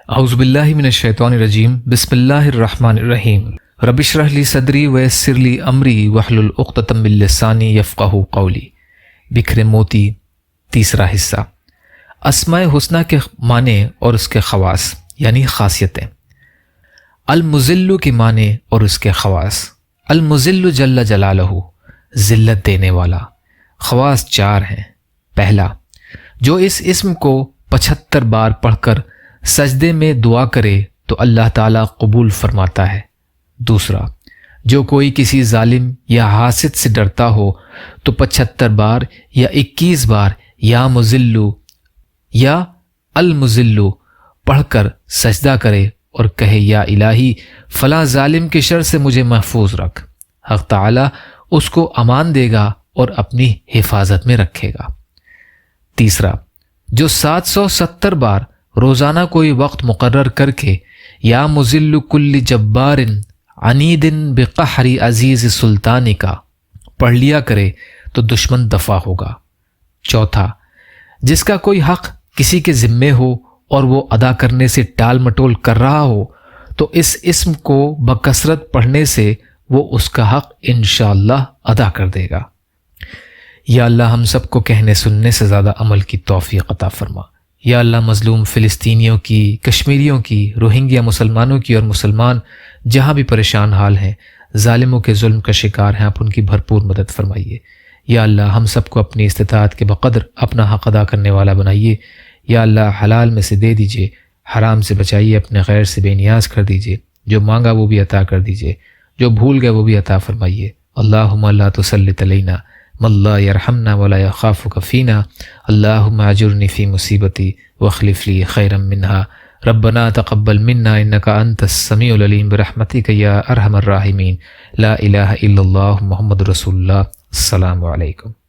اعوذ باللہ من الشیطان الرجیم بسم اللہ الرحمن الرحیم رب اشرح لی صدری ویسر لی امری واحلل عقدۃ من لسانی یفقہوا قولی۔ بکھرے موتی تیسرا حصہ۔ اسماء حسنہ کے معنی اور اس کے خواص یعنی خاصیتیں۔ المذل کے معنی اور اس کے خواص۔ المذل جل جلالہ ذلت دینے والا۔ خواص چار ہیں۔ پہلا، جو اس اسم کو 75 بار پڑھ کر سجدے میں دعا کرے تو اللہ تعالیٰ قبول فرماتا ہے۔ دوسرا، جو کوئی کسی ظالم یا حاسد سے ڈرتا ہو تو 75 بار یا 21 بار یا مذلو یا المذلو پڑھ کر سجدہ کرے اور کہے یا الہی فلاں ظالم کے شر سے مجھے محفوظ رکھ، حق تعالیٰ اس کو امان دے گا اور اپنی حفاظت میں رکھے گا۔ تیسرا، جو 770 بار روزانہ کوئی وقت مقرر کر کے یا مذل کل جبار عنید بقہر عزیز سلطانی کا پڑھ لیا کرے تو دشمن دفع ہوگا۔ چوتھا، جس کا کوئی حق کسی کے ذمے ہو اور وہ ادا کرنے سے ٹال مٹول کر رہا ہو تو اس اسم کو بکثرت پڑھنے سے وہ اس کا حق انشاءاللہ ادا کر دے گا۔ یا اللہ ہم سب کو کہنے سننے سے زیادہ عمل کی توفیق عطا فرما۔ یا اللہ مظلوم فلسطینیوں کی، کشمیریوں کی، روہنگیا مسلمانوں کی اور مسلمان جہاں بھی پریشان حال ہیں، ظالموں کے ظلم کا شکار ہیں، آپ ان کی بھرپور مدد فرمائیے۔ یا اللہ ہم سب کو اپنی استطاعت کے بقدر اپنا حق ادا کرنے والا بنائیے۔ یا اللہ حلال میں سے دے دیجیے، حرام سے بچائیے، اپنے غیر سے بے نیاز کر دیجیے، جو مانگا وہ بھی عطا کر دیجیے، جو بھول گئے وہ بھی عطا فرمائیے۔ اللہم لا تسلط علینا من لا یرحمنا ولا یخافک فینا، اللہم اجرنی فی مصیبتی واخلف لی خیرا منہا، ربنا تقبل منا انک انت السمیع العلیم برحمتک یا ارحم الراحمین، لا الہ الا اللہ محمد رسول اللہ۔ السلام علیکم۔